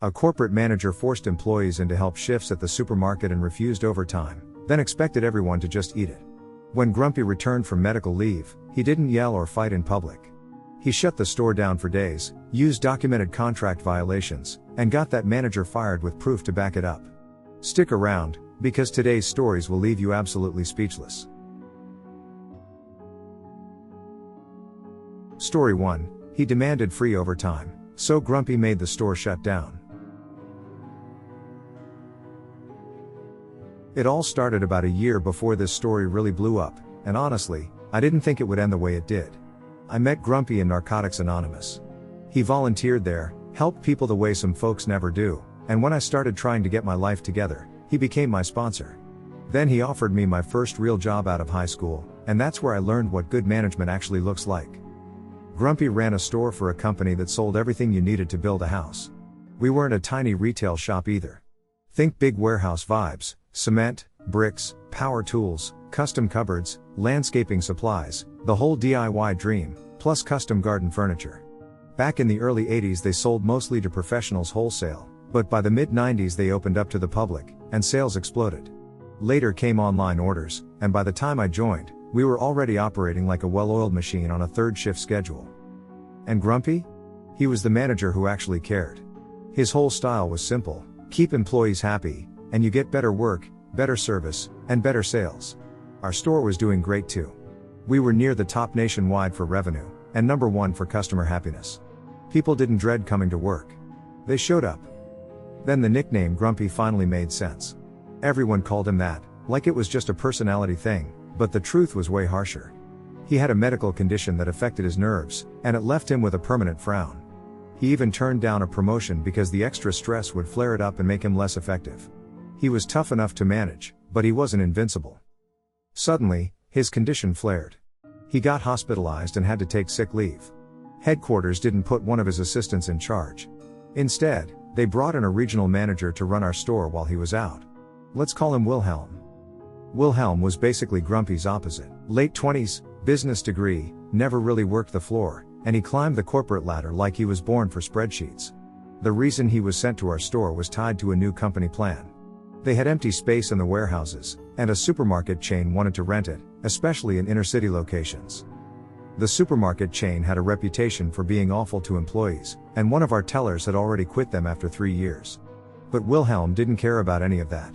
A corporate manager forced employees into help shifts at the supermarket and refused overtime, then expected everyone to just eat it. When Grumpy returned from medical leave, he didn't yell or fight in public. He shut the store down for days, used documented contract violations, and got that manager fired with proof to back it up. Stick around, because today's stories will leave you absolutely speechless. Story 1. He demanded free overtime, so Grumpy made the store shut down. It all started about a year before this story really blew up, and honestly, I didn't think it would end the way it did. I met Grumpy in Narcotics Anonymous. He volunteered there, helped people the way some folks never do, and when I started trying to get my life together, he became my sponsor. Then he offered me my first real job out of high school, and that's where I learned what good management actually looks like. Grumpy ran a store for a company that sold everything you needed to build a house. We weren't a tiny retail shop either. Think big warehouse vibes: cement, bricks, power tools, custom cupboards, landscaping supplies, the whole DIY dream, plus custom garden furniture. Back in the early 80s they sold mostly to professionals wholesale, but by the mid-90s they opened up to the public, and sales exploded. Later came online orders, and by the time I joined, we were already operating like a well-oiled machine on a third shift schedule. And Grumpy? He was the manager who actually cared. His whole style was simple: keep employees happy, and you get better work, better service, and better sales. Our store was doing great too. We were near the top nationwide for revenue, and number 1 for customer happiness. People didn't dread coming to work. They showed up. Then the nickname Grumpy finally made sense. Everyone called him that, like it was just a personality thing, but the truth was way harsher. He had a medical condition that affected his nerves, and it left him with a permanent frown. He even turned down a promotion because the extra stress would flare it up and make him less effective. He was tough enough to manage, but he wasn't invincible. Suddenly, his condition flared. He got hospitalized and had to take sick leave. Headquarters didn't put one of his assistants in charge. Instead, they brought in a regional manager to run our store while he was out. Let's call him Wilhelm. Wilhelm was basically Grumpy's opposite. Late 20s, business degree, never really worked the floor, and he climbed the corporate ladder like he was born for spreadsheets. The reason he was sent to our store was tied to a new company plan. They had empty space in the warehouses, and a supermarket chain wanted to rent it, especially in inner-city locations. The supermarket chain had a reputation for being awful to employees, and one of our tellers had already quit them after 3 years. But Wilhelm didn't care about any of that.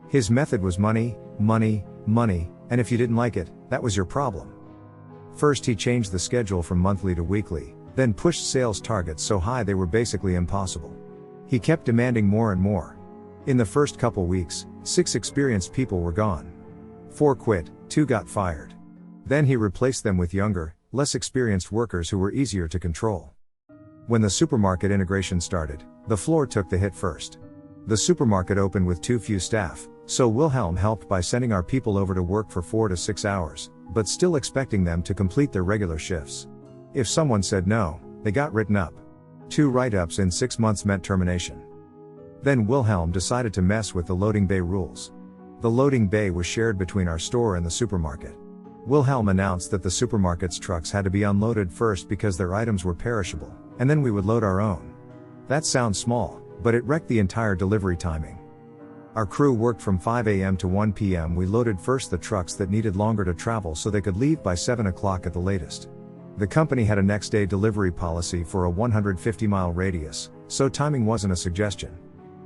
His method was money, money, money, and if you didn't like it, that was your problem. First he changed the schedule from monthly to weekly, then pushed sales targets so high they were basically impossible. He kept demanding more and more. In the first couple weeks, 6 experienced people were gone. 4 quit, 2 got fired. Then he replaced them with younger, less experienced workers who were easier to control. When the supermarket integration started, the floor took the hit first. The supermarket opened with too few staff, so Wilhelm helped by sending our people over to work for 4 to 6 hours, but still expecting them to complete their regular shifts. If someone said no, they got written up. 2 write-ups in 6 months meant termination. Then Wilhelm decided to mess with the loading bay rules. The loading bay was shared between our store and the supermarket. Wilhelm announced that the supermarket's trucks had to be unloaded first because their items were perishable, and then we would load our own. That sounds small, but it wrecked the entire delivery timing. Our crew worked from 5 a.m. to 1 p.m. We loaded first the trucks that needed longer to travel so they could leave by 7 o'clock at the latest. The company had a next-day delivery policy for a 150-mile radius, so timing wasn't a suggestion.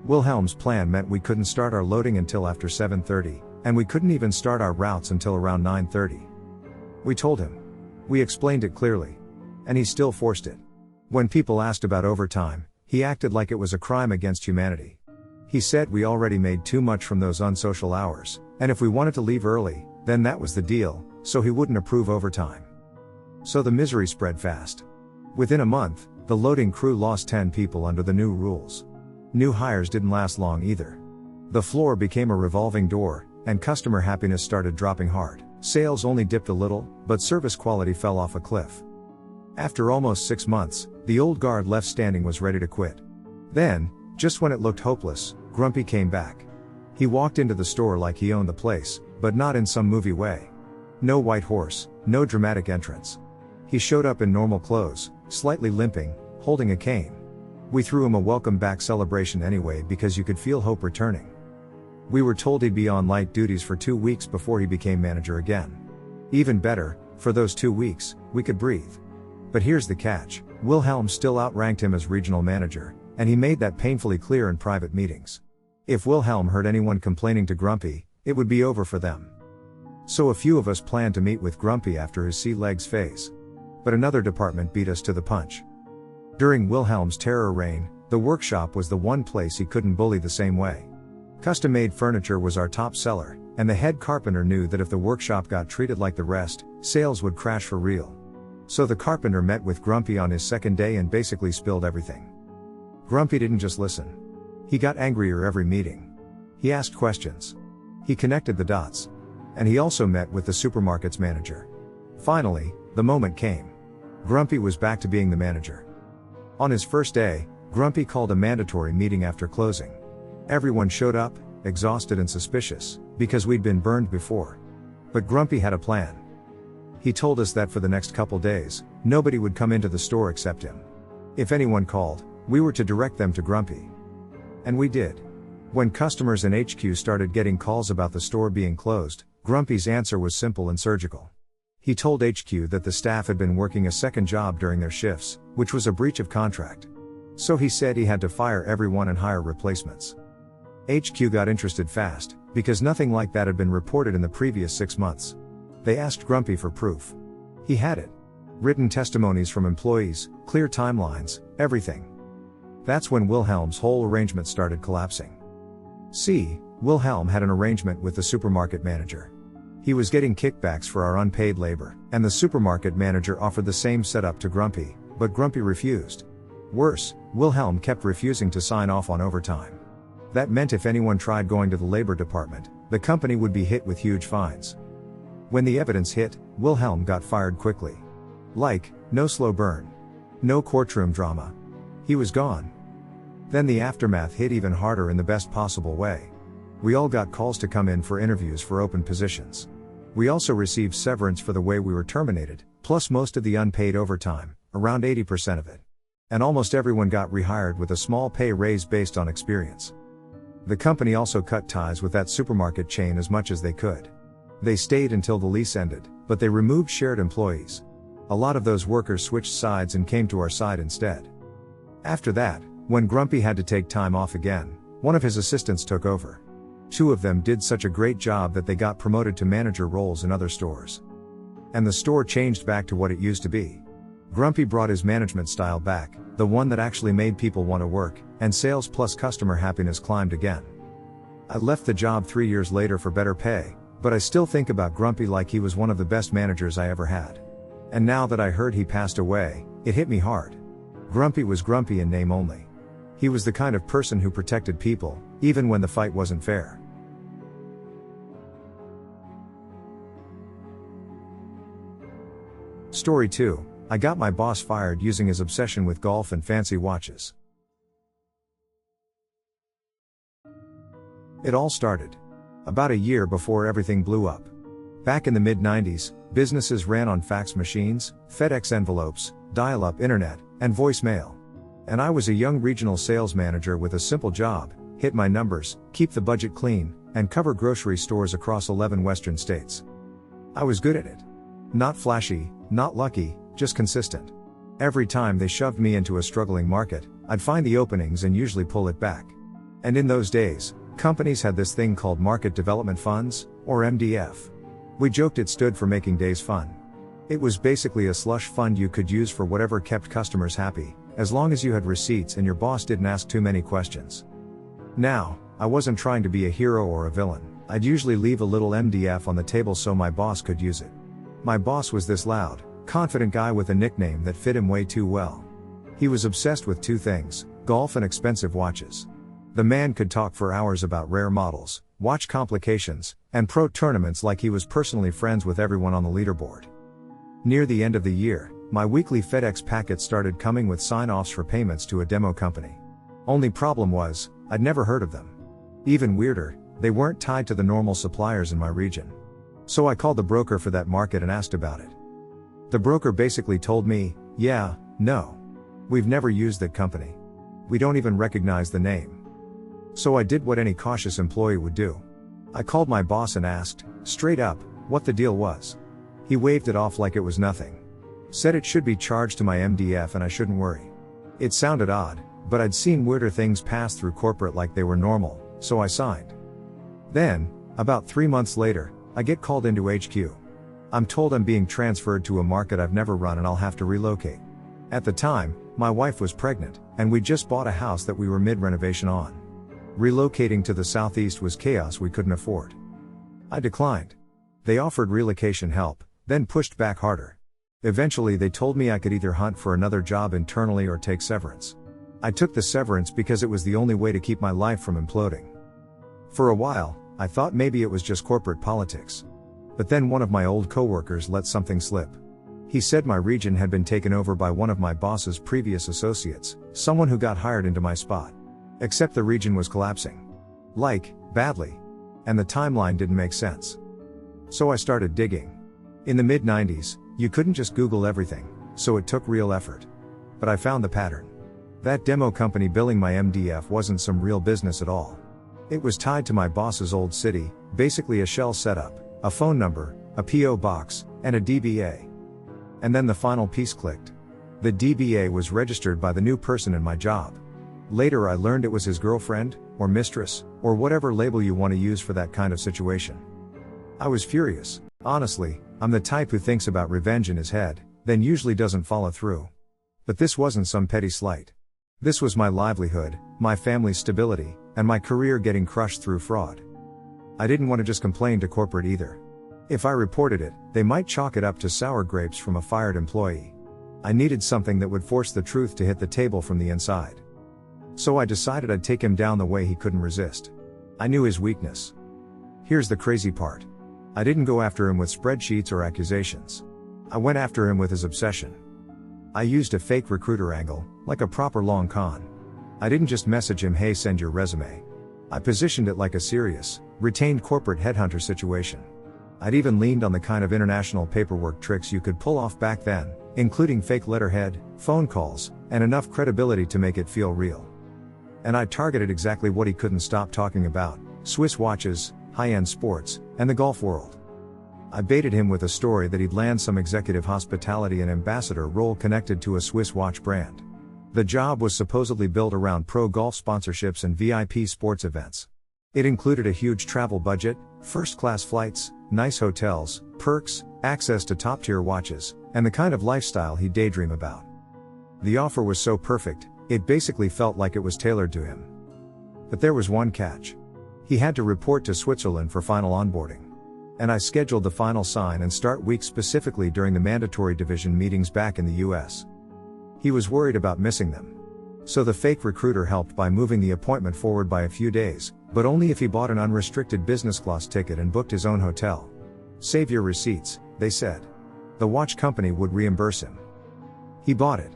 Wilhelm's plan meant we couldn't start our loading until after 7:30, and we couldn't even start our routes until around 9:30. We told him. We explained it clearly. And he still forced it. When people asked about overtime, he acted like it was a crime against humanity. He said we already made too much from those unsocial hours, and if we wanted to leave early, then that was the deal, so he wouldn't approve overtime. So the misery spread fast. Within a month, the loading crew lost 10 people under the new rules. New hires didn't last long either. The floor became a revolving door, and customer happiness started dropping hard. Sales only dipped a little, but service quality fell off a cliff. After almost 6 months, the old guard left standing was ready to quit. Then, just when it looked hopeless, Grumpy came back. He walked into the store like he owned the place, but not in some movie way. No white horse, no dramatic entrance. He showed up in normal clothes, slightly limping, holding a cane. We threw him a welcome back celebration anyway because you could feel hope returning. We were told he'd be on light duties for 2 weeks before he became manager again. Even better, for those 2 weeks, we could breathe. But here's the catch, Wilhelm still outranked him as regional manager, and he made that painfully clear in private meetings. If Wilhelm heard anyone complaining to Grumpy, it would be over for them. So a few of us planned to meet with Grumpy after his sea legs phase. But another department beat us to the punch. During Wilhelm's terror reign, the workshop was the one place he couldn't bully the same way. Custom-made furniture was our top seller, and the head carpenter knew that if the workshop got treated like the rest, sales would crash for real. So the carpenter met with Grumpy on his second day and basically spilled everything. Grumpy didn't just listen. He got angrier every meeting. He asked questions. He connected the dots. And he also met with the supermarket's manager. Finally, the moment came. Grumpy was back to being the manager. On his first day, Grumpy called a mandatory meeting after closing. Everyone showed up, exhausted and suspicious, because we'd been burned before. But Grumpy had a plan. He told us that for the next couple days, nobody would come into the store except him. If anyone called, we were to direct them to Grumpy. And we did. When customers in HQ started getting calls about the store being closed, Grumpy's answer was simple and surgical. He told HQ that the staff had been working a second job during their shifts, which was a breach of contract. So he said he had to fire everyone and hire replacements. HQ got interested fast, because nothing like that had been reported in the previous 6 months. They asked Grumpy for proof. He had it. Written testimonies from employees, clear timelines, everything. That's when Wilhelm's whole arrangement started collapsing. See, Wilhelm had an arrangement with the supermarket manager. He was getting kickbacks for our unpaid labor, and the supermarket manager offered the same setup to Grumpy, but Grumpy refused. Worse, Wilhelm kept refusing to sign off on overtime. That meant if anyone tried going to the labor department, the company would be hit with huge fines. When the evidence hit, Wilhelm got fired quickly. Like, no slow burn. No courtroom drama. He was gone. Then the aftermath hit even harder in the best possible way. We all got calls to come in for interviews for open positions. We also received severance for the way we were terminated, plus most of the unpaid overtime, around 80% of it. And almost everyone got rehired with a small pay raise based on experience. The company also cut ties with that supermarket chain as much as they could. They stayed until the lease ended, but they removed shared employees. A lot of those workers switched sides and came to our side instead. After that, when Grumpy had to take time off again, one of his assistants took over. 2 of them did such a great job that they got promoted to manager roles in other stores. And the store changed back to what it used to be. Grumpy brought his management style back, the one that actually made people want to work, and sales plus customer happiness climbed again. I left the job 3 years later for better pay, but I still think about Grumpy like he was one of the best managers I ever had. And now that I heard he passed away, it hit me hard. Grumpy was grumpy in name only. He was the kind of person who protected people, even when the fight wasn't fair. Story 2. I got my boss fired using his obsession with golf and fancy watches. It all started about a year before everything blew up. Back in the mid-90s, businesses ran on fax machines, FedEx envelopes, dial-up internet, and voicemail. And I was a young regional sales manager with a simple job: hit my numbers, keep the budget clean, and cover grocery stores across 11 western states. I was good at it. Not flashy, not lucky, just consistent. Every time they shoved me into a struggling market, I'd find the openings and usually pull it back. And in those days, companies had this thing called Market Development Funds, or MDF. We joked it stood for Making Days Fun. It was basically a slush fund you could use for whatever kept customers happy, as long as you had receipts and your boss didn't ask too many questions. Now, I wasn't trying to be a hero or a villain. I'd usually leave a little MDF on the table so my boss could use it. My boss was this loud, confident guy with a nickname that fit him way too well. He was obsessed with 2 things, golf and expensive watches. The man could talk for hours about rare models, watch complications, and pro tournaments like he was personally friends with everyone on the leaderboard. Near the end of the year, my weekly FedEx packet started coming with sign-offs for payments to a demo company. Only problem was, I'd never heard of them. Even weirder, they weren't tied to the normal suppliers in my region. So I called the broker for that market and asked about it. The broker basically told me, yeah, no. We've never used that company. We don't even recognize the name. So I did what any cautious employee would do. I called my boss and asked, straight up, what the deal was. He waved it off like it was nothing. Said it should be charged to my MDF and I shouldn't worry. It sounded odd, but I'd seen weirder things pass through corporate like they were normal, so I signed. Then, about 3 months later, I get called into HQ. I'm told I'm being transferred to a market I've never run and I'll have to relocate. At the time, my wife was pregnant, and we just bought a house that we were mid-renovation on. Relocating to the southeast was chaos we couldn't afford. I declined. They offered relocation help, then pushed back harder. Eventually they told me I could either hunt for another job internally or take severance. I took the severance because it was the only way to keep my life from imploding. For a while, I thought maybe it was just corporate politics. But then one of my old coworkers let something slip. He said my region had been taken over by one of my boss's previous associates, someone who got hired into my spot. Except the region was collapsing. Like, badly. And the timeline didn't make sense. So I started digging. In the mid-90s, you couldn't just Google everything, so it took real effort. But I found the pattern. That demo company billing my MDF wasn't some real business at all. It was tied to my boss's old city, basically a shell setup, a phone number, a PO box, and a DBA. And then the final piece clicked. The DBA was registered by the new person in my job. Later I learned it was his girlfriend, or mistress, or whatever label you want to use for that kind of situation. I was furious. Honestly, I'm the type who thinks about revenge in his head, then usually doesn't follow through. But this wasn't some petty slight. This was my livelihood, my family's stability, and my career getting crushed through fraud. I didn't want to just complain to corporate either. If I reported it, they might chalk it up to sour grapes from a fired employee. I needed something that would force the truth to hit the table from the inside. So I decided I'd take him down the way he couldn't resist. I knew his weakness. Here's the crazy part. I didn't go after him with spreadsheets or accusations. I went after him with his obsession. I used a fake recruiter angle, like a proper long con. I didn't just message him, hey, send your resume. I positioned it like a serious, retained corporate headhunter situation. I'd even leaned on the kind of international paperwork tricks you could pull off back then, including fake letterhead, phone calls, and enough credibility to make it feel real. And I targeted exactly what he couldn't stop talking about: Swiss watches, high-end sports, and the golf world. I baited him with a story that he'd land some executive hospitality and ambassador role connected to a Swiss watch brand. The job was supposedly built around pro golf sponsorships and VIP sports events. It included a huge travel budget, first-class flights, nice hotels, perks, access to top-tier watches, and the kind of lifestyle he'd daydream about. The offer was so perfect, it basically felt like it was tailored to him. But there was one catch. He had to report to Switzerland for final onboarding. And I scheduled the final sign and start week specifically during the mandatory division meetings back in the US. He was worried about missing them. So the fake recruiter helped by moving the appointment forward by a few days, but only if he bought an unrestricted business class ticket and booked his own hotel. Save your receipts, they said. The watch company would reimburse him. He bought it.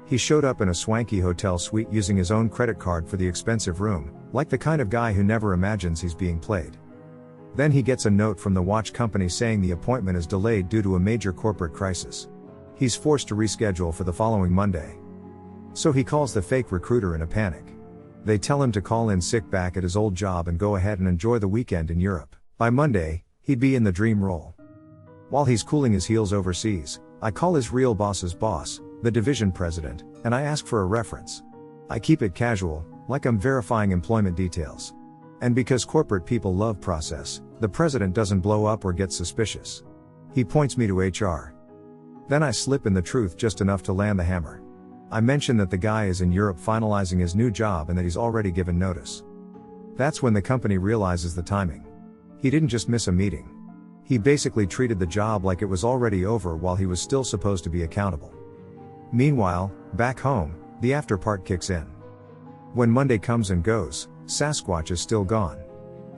He showed up in a swanky hotel suite using his own credit card for the expensive room, like the kind of guy who never imagines he's being played. Then he gets a note from the watch company saying the appointment is delayed due to a major corporate crisis. He's forced to reschedule for the following Monday. So he calls the fake recruiter in a panic. They tell him to call in sick back at his old job and go ahead and enjoy the weekend in Europe. By Monday, he'd be in the dream role. While he's cooling his heels overseas, I call his real boss's boss, the division president, and I ask for a reference. I keep it casual, like I'm verifying employment details. And because corporate people love process, the president doesn't blow up or get suspicious. He points me to HR. Then I slip in the truth just enough to land the hammer. I mention that the guy is in Europe finalizing his new job and that he's already given notice. That's when the company realizes the timing. He didn't just miss a meeting. He basically treated the job like it was already over while he was still supposed to be accountable. Meanwhile, back home, the after part kicks in. When Monday comes and goes, Sasquatch is still gone.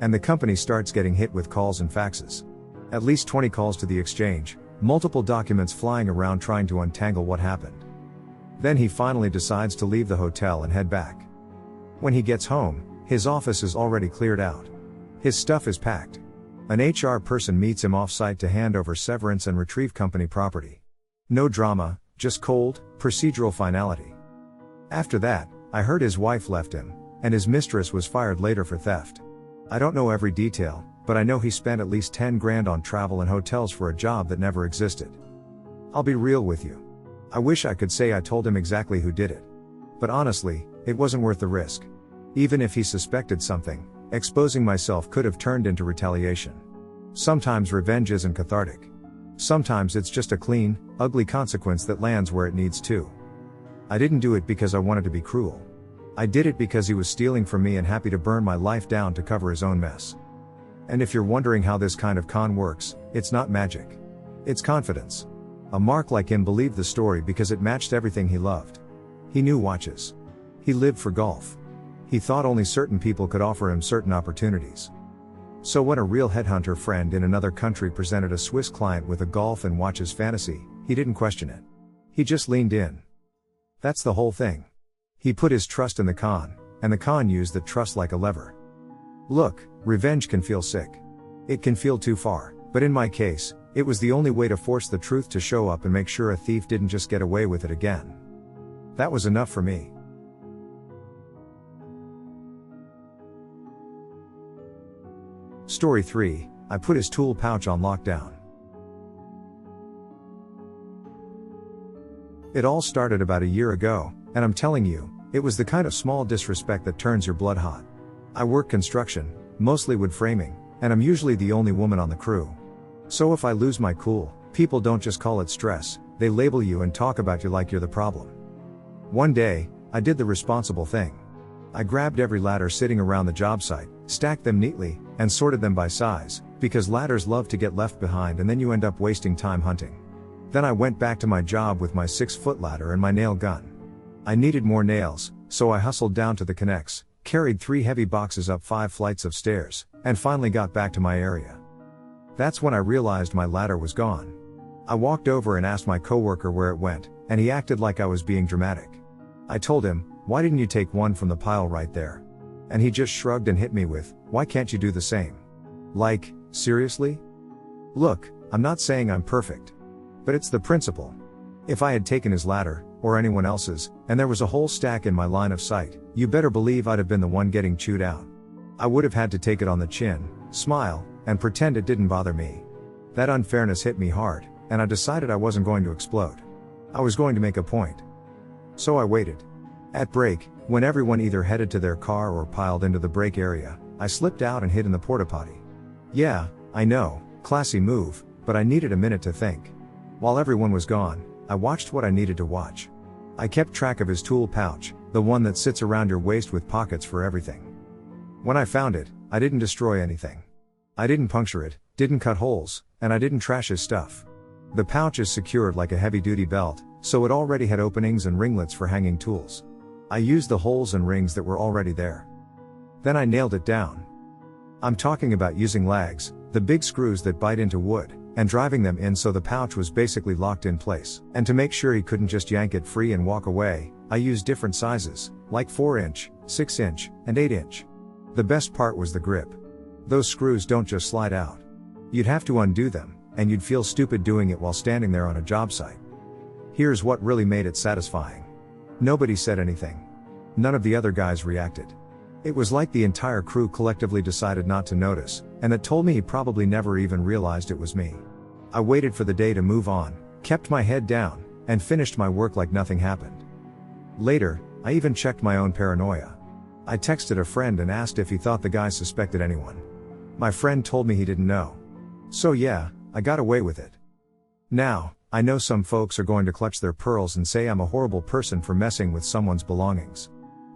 And the company starts getting hit with calls and faxes. At least 20 calls to the exchange, multiple documents flying around trying to untangle what happened. Then he finally decides to leave the hotel and head back. When he gets home, his office is already cleared out. His stuff is packed. An HR person meets him off-site to hand over severance and retrieve company property. No drama, just cold, procedural finality. After that, I heard his wife left him, and his mistress was fired later for theft. I don't know every detail, but I know he spent at least 10 grand on travel and hotels for a job that never existed. I'll be real with you. I wish I could say I told him exactly who did it. But honestly, it wasn't worth the risk. Even if he suspected something, exposing myself could have turned into retaliation. Sometimes revenge isn't cathartic. Sometimes it's just a clean, ugly consequence that lands where it needs to. I didn't do it because I wanted to be cruel. I did it because he was stealing from me and happy to burn my life down to cover his own mess. And if you're wondering how this kind of con works, it's not magic. It's confidence. A mark like him believed the story because it matched everything he loved. He knew watches. He lived for golf. He thought only certain people could offer him certain opportunities. So when a real headhunter friend in another country presented a Swiss client with a golf and watches fantasy, he didn't question it. He just leaned in. That's the whole thing. He put his trust in the con, and the con used that trust like a lever. Look, revenge can feel sick. It can feel too far, but in my case, it was the only way to force the truth to show up and make sure a thief didn't just get away with it again. That was enough for me. Story 3, I put his tool pouch on lockdown. It all started about a year ago, and I'm telling you, it was the kind of small disrespect that turns your blood hot. I work construction, mostly wood framing, and I'm usually the only woman on the crew. So if I lose my cool, people don't just call it stress, they label you and talk about you like you're the problem. One day, I did the responsible thing. I grabbed every ladder sitting around the job site, stacked them neatly, and sorted them by size, because ladders love to get left behind and then you end up wasting time hunting. Then I went back to my job with my 6-foot ladder and my nail gun. I needed more nails, so I hustled down to the Connects, carried 3 heavy boxes up 5 flights of stairs, and finally got back to my area. That's when I realized my ladder was gone. I walked over and asked my coworker where it went, and he acted like I was being dramatic. I told him, "Why didn't you take one from the pile right there?" And he just shrugged and hit me with, "Why can't you do the same?" Like, seriously? Look, I'm not saying I'm perfect. But it's the principle. If I had taken his ladder, or anyone else's, and there was a whole stack in my line of sight, you better believe I'd have been the one getting chewed out. I would have had to take it on the chin, smile, and pretend it didn't bother me. That unfairness hit me hard, and I decided I wasn't going to explode. I was going to make a point. So I waited. At break, when everyone either headed to their car or piled into the break area, I slipped out and hid in the porta potty. Yeah, I know, classy move, but I needed a minute to think. While everyone was gone, I watched what I needed to watch. I kept track of his tool pouch, the one that sits around your waist with pockets for everything. When I found it, I didn't destroy anything. I didn't puncture it, didn't cut holes, and I didn't trash his stuff. The pouch is secured like a heavy-duty belt, so it already had openings and ringlets for hanging tools. I used the holes and rings that were already there. Then I nailed it down. I'm talking about using lags, the big screws that bite into wood, and driving them in so the pouch was basically locked in place. And to make sure he couldn't just yank it free and walk away, I used different sizes, like 4-inch, 6-inch, and 8-inch. The best part was the grip. Those screws don't just slide out. You'd have to undo them, and you'd feel stupid doing it while standing there on a job site. Here's what really made it satisfying. Nobody said anything. None of the other guys reacted. It was like the entire crew collectively decided not to notice, and that told me he probably never even realized it was me. I waited for the day to move on, kept my head down, and finished my work like nothing happened. Later, I even checked my own paranoia. I texted a friend and asked if he thought the guy suspected anyone. My friend told me he didn't know. So yeah, I got away with it. Now, I know some folks are going to clutch their pearls and say I'm a horrible person for messing with someone's belongings.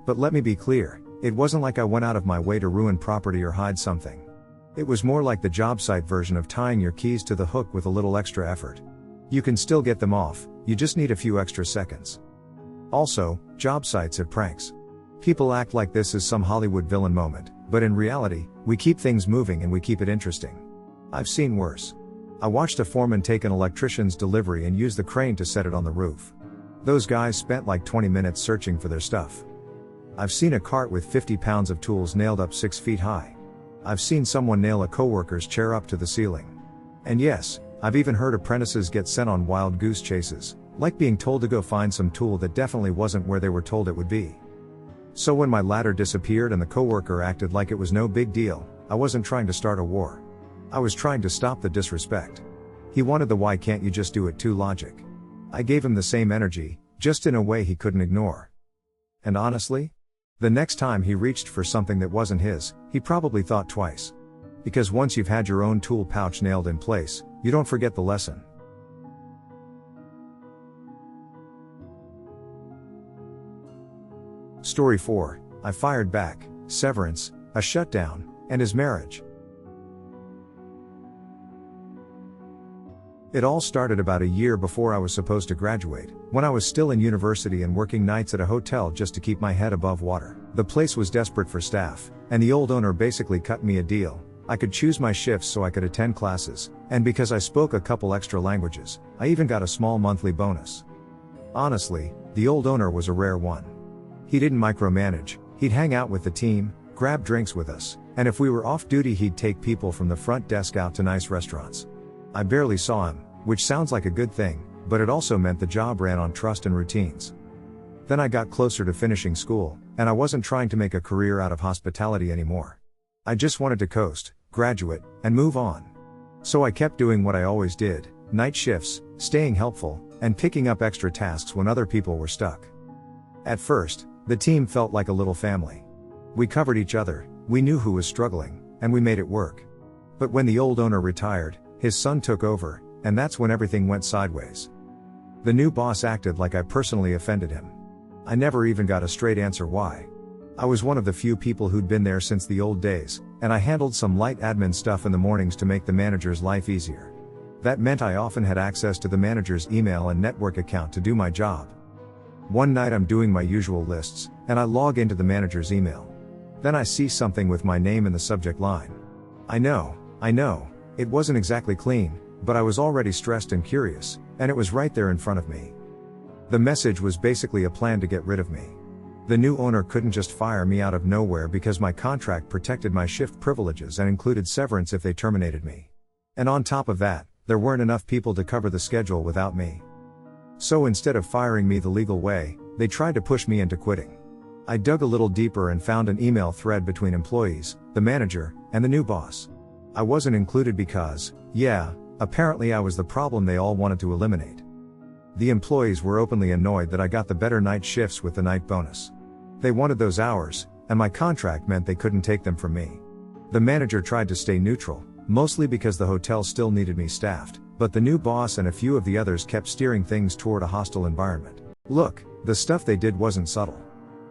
But let me be clear. It wasn't like I went out of my way to ruin property or hide something. It was more like the job site version of tying your keys to the hook with a little extra effort. You can still get them off, you just need a few extra seconds. Also, job sites have pranks. People act like this is some Hollywood villain moment, but in reality, we keep things moving and we keep it interesting. I've seen worse. I watched a foreman take an electrician's delivery and use the crane to set it on the roof. Those guys spent like 20 minutes searching for their stuff. I've seen a cart with 50 pounds of tools nailed up 6 feet high. I've seen someone nail a coworker's chair up to the ceiling. And yes, I've even heard apprentices get sent on wild goose chases, like being told to go find some tool that definitely wasn't where they were told it would be. So when my ladder disappeared and the coworker acted like it was no big deal, I wasn't trying to start a war. I was trying to stop the disrespect. He wanted the "why can't you just do it" too logic. I gave him the same energy, just in a way he couldn't ignore. And honestly, the next time he reached for something that wasn't his, he probably thought twice. Because once you've had your own tool pouch nailed in place, you don't forget the lesson. Story 4, I fired back, severance, a shutdown, and his marriage. It all started about a year before I was supposed to graduate, when I was still in university and working nights at a hotel just to keep my head above water. The place was desperate for staff, and the old owner basically cut me a deal. I could choose my shifts so I could attend classes, and because I spoke a couple extra languages, I even got a small monthly bonus. Honestly, the old owner was a rare one. He didn't micromanage, he'd hang out with the team, grab drinks with us, and if we were off duty he'd take people from the front desk out to nice restaurants. I barely saw him, which sounds like a good thing, but it also meant the job ran on trust and routines. Then I got closer to finishing school, and I wasn't trying to make a career out of hospitality anymore. I just wanted to coast, graduate, and move on. So I kept doing what I always did, night shifts, staying helpful, and picking up extra tasks when other people were stuck. At first, the team felt like a little family. We covered each other, we knew who was struggling, and we made it work. But when the old owner retired, his son took over, and that's when everything went sideways. The new boss acted like I personally offended him. I never even got a straight answer why. I was one of the few people who'd been there since the old days, and I handled some light admin stuff in the mornings to make the manager's life easier. That meant I often had access to the manager's email and network account to do my job. One night I'm doing my usual lists, and I log into the manager's email. Then I see something with my name in the subject line. I know, it wasn't exactly clean, but I was already stressed and curious, and it was right there in front of me. The message was basically a plan to get rid of me. The new owner couldn't just fire me out of nowhere because my contract protected my shift privileges and included severance if they terminated me. And on top of that, there weren't enough people to cover the schedule without me. So instead of firing me the legal way, they tried to push me into quitting. I dug a little deeper and found an email thread between employees, the manager, and the new boss. I wasn't included because, apparently I was the problem they all wanted to eliminate. The employees were openly annoyed that I got the better night shifts with the night bonus. They wanted those hours, and my contract meant they couldn't take them from me. The manager tried to stay neutral, mostly because the hotel still needed me staffed, but the new boss and a few of the others kept steering things toward a hostile environment. Look, the stuff they did wasn't subtle.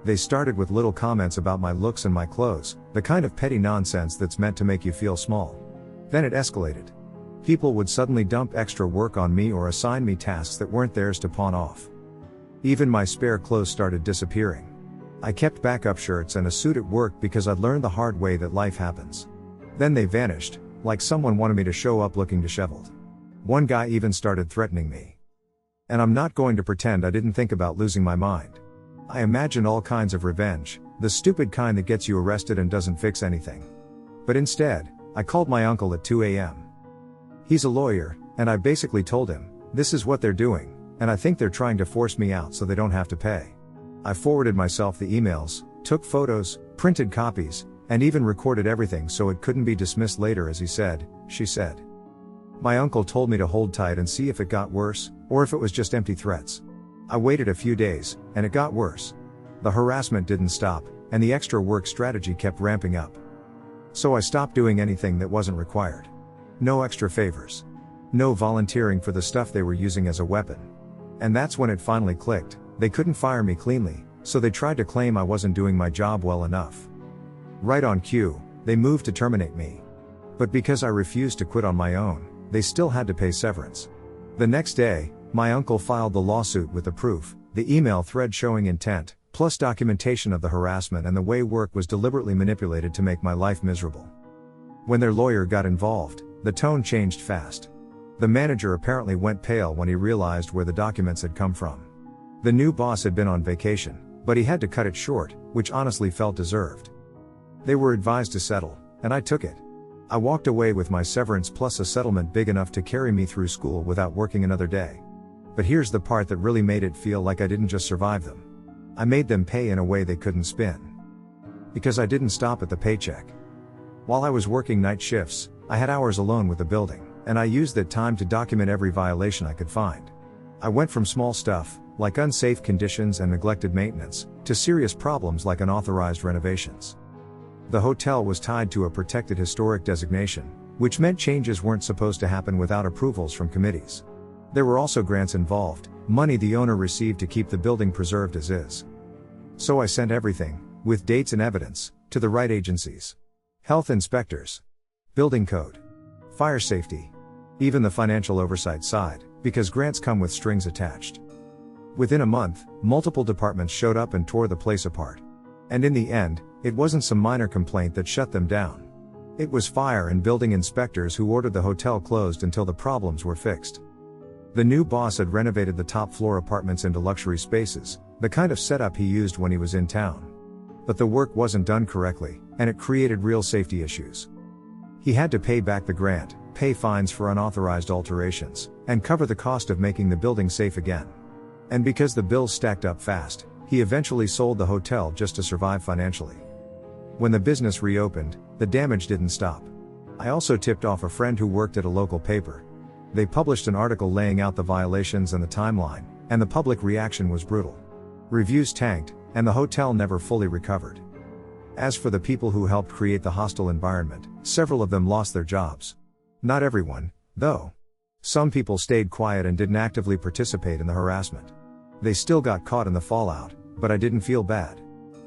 They started with little comments about my looks and my clothes, the kind of petty nonsense that's meant to make you feel small. Then it escalated. People would suddenly dump extra work on me or assign me tasks that weren't theirs to pawn off. Even my spare clothes started disappearing. I kept backup shirts and a suit at work because I'd learned the hard way that life happens. Then they vanished, like someone wanted me to show up looking disheveled. One guy even started threatening me. And I'm not going to pretend I didn't think about losing my mind. I imagined all kinds of revenge, the stupid kind that gets you arrested and doesn't fix anything. But instead, I called my uncle at 2 a.m. He's a lawyer, and I basically told him, this is what they're doing, and I think they're trying to force me out so they don't have to pay. I forwarded myself the emails, took photos, printed copies, and even recorded everything so it couldn't be dismissed later as she said. My uncle told me to hold tight and see if it got worse, or if it was just empty threats. I waited a few days, and it got worse. The harassment didn't stop, and the extra work strategy kept ramping up. So I stopped doing anything that wasn't required. No extra favors. No volunteering for the stuff they were using as a weapon. And that's when it finally clicked. They couldn't fire me cleanly, so they tried to claim I wasn't doing my job well enough. Right on cue, they moved to terminate me. But because I refused to quit on my own, they still had to pay severance. The next day, my uncle filed the lawsuit with the proof, the email thread showing intent, plus documentation of the harassment and the way work was deliberately manipulated to make my life miserable. When their lawyer got involved, the tone changed fast. The manager apparently went pale when he realized where the documents had come from. The new boss had been on vacation, but he had to cut it short, which honestly felt deserved. They were advised to settle, and I took it. I walked away with my severance plus a settlement big enough to carry me through school without working another day. But here's the part that really made it feel like I didn't just survive them. I made them pay in a way they couldn't spin. Because I didn't stop at the paycheck. While I was working night shifts, I had hours alone with the building, and I used that time to document every violation I could find. I went from small stuff, like unsafe conditions and neglected maintenance, to serious problems like unauthorized renovations. The hotel was tied to a protected historic designation, which meant changes weren't supposed to happen without approvals from committees. There were also grants involved, money the owner received to keep the building preserved as is. So I sent everything, with dates and evidence, to the right agencies. Health inspectors. Building code. Fire safety. Even the financial oversight side, because grants come with strings attached. Within a month, multiple departments showed up and tore the place apart. And in the end, it wasn't some minor complaint that shut them down. It was fire and building inspectors who ordered the hotel closed until the problems were fixed. The new boss had renovated the top floor apartments into luxury spaces, the kind of setup he used when he was in town. But the work wasn't done correctly, and it created real safety issues. He had to pay back the grant, pay fines for unauthorized alterations, and cover the cost of making the building safe again. And because the bills stacked up fast, he eventually sold the hotel just to survive financially. When the business reopened, the damage didn't stop. I also tipped off a friend who worked at a local paper. They published an article laying out the violations and the timeline, and the public reaction was brutal. Reviews tanked, and the hotel never fully recovered. As for the people who helped create the hostile environment, several of them lost their jobs. Not everyone, though. Some people stayed quiet and didn't actively participate in the harassment. They still got caught in the fallout, but I didn't feel bad.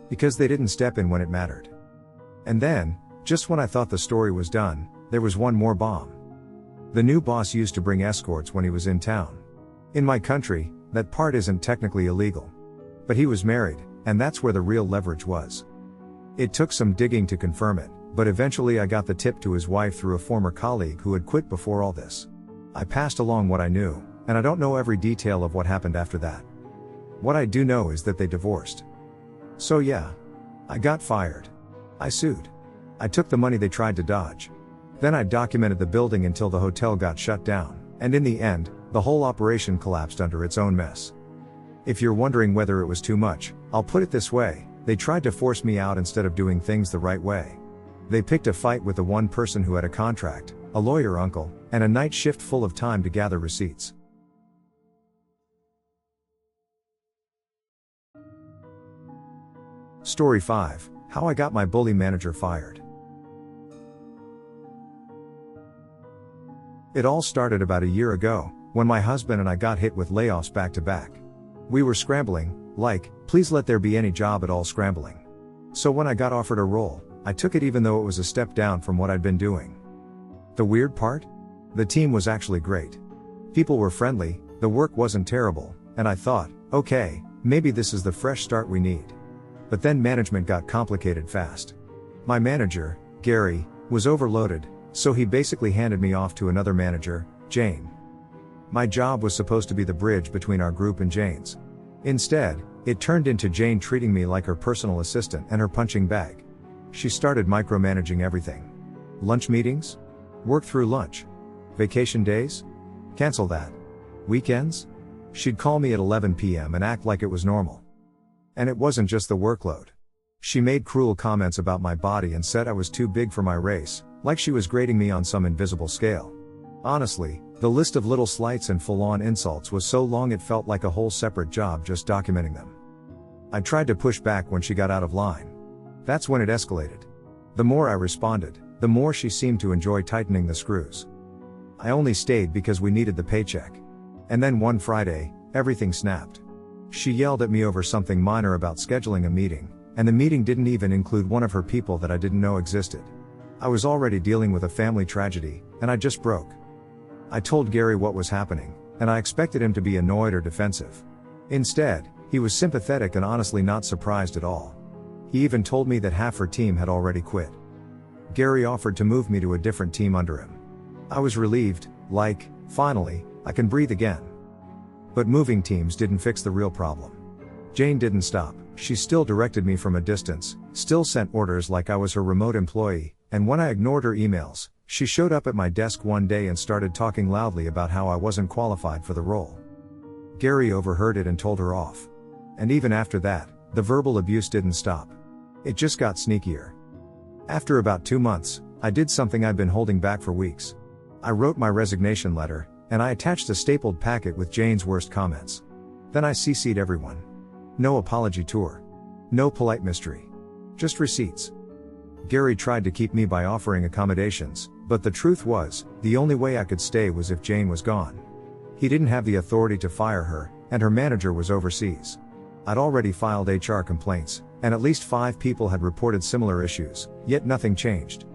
Because they didn't step in when it mattered. And then, just when I thought the story was done, there was one more bomb. The new boss used to bring escorts when he was in town. In my country, that part isn't technically illegal. But he was married, and that's where the real leverage was. It took some digging to confirm it, but eventually I got the tip to his wife through a former colleague who had quit before all this. I passed along what I knew, and I don't know every detail of what happened after that. What I do know is that they divorced. So yeah. I got fired. I sued. I took the money they tried to dodge. Then I documented the building until the hotel got shut down, and in the end, the whole operation collapsed under its own mess. If you're wondering whether it was too much, I'll put it this way, they tried to force me out instead of doing things the right way. They picked a fight with the one person who had a contract, a lawyer uncle, and a night shift full of time to gather receipts. Story 5, How I Got My Bully Manager Fired. It all started about a year ago, when my husband and I got hit with layoffs back to back. We were scrambling, like, please let there be any job at all scrambling. So when I got offered a role, I took it even though it was a step down from what I'd been doing. The weird part? The team was actually great. People were friendly, the work wasn't terrible, and I thought, okay, maybe this is the fresh start we need. But then management got complicated fast. My manager, Gary, was overloaded, so he basically handed me off to another manager, Jane. My job was supposed to be the bridge between our group and Jane's. Instead, it turned into Jane treating me like her personal assistant and her punching bag. She started micromanaging everything. Lunch meetings? Work through lunch. Vacation days? Cancel that. Weekends? She'd call me at 11 p.m. and act like it was normal. And it wasn't just the workload. She made cruel comments about my body and said I was too big for my race, like she was grading me on some invisible scale. Honestly, the list of little slights and full-on insults was so long it felt like a whole separate job just documenting them. I tried to push back when she got out of line. That's when it escalated. The more I responded, the more she seemed to enjoy tightening the screws. I only stayed because we needed the paycheck. And then one Friday, everything snapped. She yelled at me over something minor about scheduling a meeting, and the meeting didn't even include one of her people that I didn't know existed. I was already dealing with a family tragedy, and I just broke. I told Gary what was happening, and I expected him to be annoyed or defensive. Instead, he was sympathetic and honestly not surprised at all. He even told me that half her team had already quit. Gary offered to move me to a different team under him. I was relieved, like, finally, I can breathe again. But moving teams didn't fix the real problem. Jane didn't stop. She still directed me from a distance, still sent orders like I was her remote employee, and when I ignored her emails, she showed up at my desk one day and started talking loudly about how I wasn't qualified for the role. Gary overheard it and told her off. And even after that, the verbal abuse didn't stop. It just got sneakier. After about 2 months, I did something I'd been holding back for weeks. I wrote my resignation letter, and I attached a stapled packet with Jane's worst comments. Then I CC'd everyone. No apology tour. No polite mystery. Just receipts. Gary tried to keep me by offering accommodations, but the truth was, the only way I could stay was if Jane was gone. He didn't have the authority to fire her, and her manager was overseas. I'd already filed HR complaints, and at least 5 people had reported similar issues, yet nothing changed.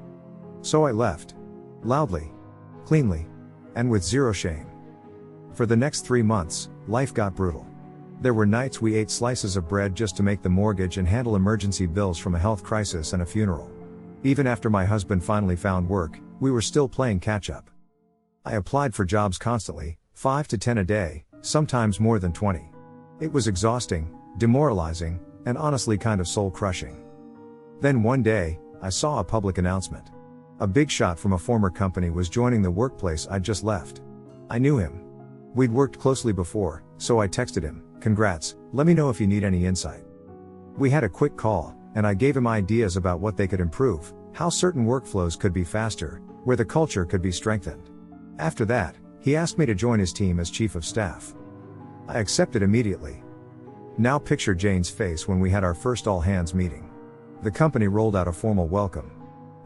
So I left. Loudly. Cleanly. And with zero shame. For the next 3 months, life got brutal. There were nights we ate slices of bread just to make the mortgage and handle emergency bills from a health crisis and a funeral. Even after my husband finally found work, we were still playing catch-up. I applied for jobs constantly, 5 to 10 a day, sometimes more than 20. It was exhausting, demoralizing, and honestly kind of soul-crushing. Then one day, I saw a public announcement. A big shot from a former company was joining the workplace I'd just left. I knew him. We'd worked closely before, so I texted him, "Congrats, let me know if you need any insight." We had a quick call, and I gave him ideas about what they could improve, how certain workflows could be faster, where the culture could be strengthened. After that, he asked me to join his team as chief of staff. I accepted immediately. Now picture Jane's face when we had our first all-hands meeting. The company rolled out a formal welcome.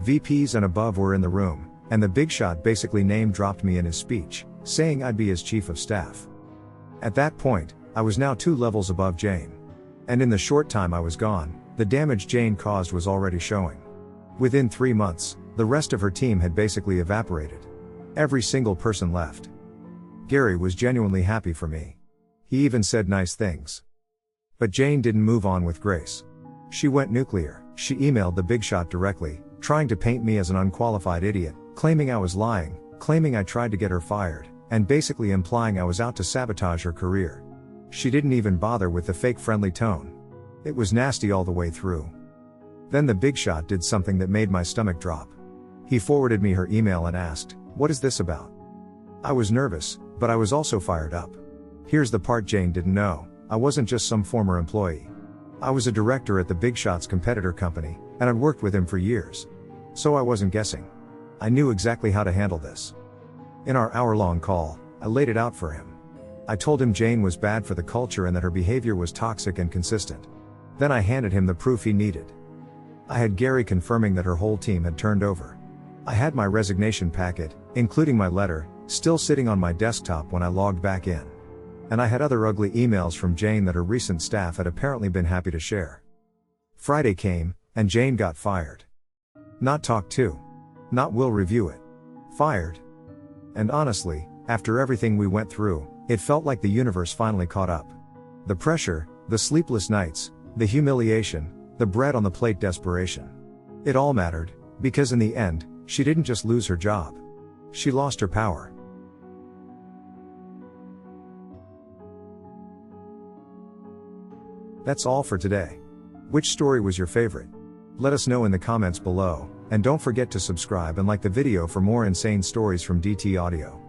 VPs and above were in the room, and the big shot basically name-dropped me in his speech, saying I'd be his chief of staff. At that point, I was now 2 levels above Jane. And in the short time I was gone, the damage Jane caused was already showing. Within 3 months, the rest of her team had basically evaporated. Every single person left. Gary was genuinely happy for me. He even said nice things. But Jane didn't move on with grace. She went nuclear. She emailed the big shot directly, trying to paint me as an unqualified idiot, claiming I was lying, claiming I tried to get her fired, and basically implying I was out to sabotage her career. She didn't even bother with the fake friendly tone. It was nasty all the way through. Then the big shot did something that made my stomach drop. He forwarded me her email and asked, "What is this about?" I was nervous, but I was also fired up. Here's the part Jane didn't know. I wasn't just some former employee. I was a director at the big shot's competitor company, and I'd worked with him for years. So I wasn't guessing. I knew exactly how to handle this. In our hour-long call, I laid it out for him. I told him Jane was bad for the culture and that her behavior was toxic and consistent. Then I handed him the proof he needed. I had Gary confirming that her whole team had turned over. I had my resignation packet, including my letter, still sitting on my desktop when I logged back in. And I had other ugly emails from Jane that her recent staff had apparently been happy to share. Friday came, and Jane got fired. Not talked to. Not will review it. Fired. And honestly, after everything we went through, it felt like the universe finally caught up. The pressure, the sleepless nights, the humiliation, the bread on the plate desperation. It all mattered, because in the end, she didn't just lose her job. She lost her power. That's all for today. Which story was your favorite? Let us know in the comments below, and don't forget to subscribe and like the video for more insane stories from DT Audio.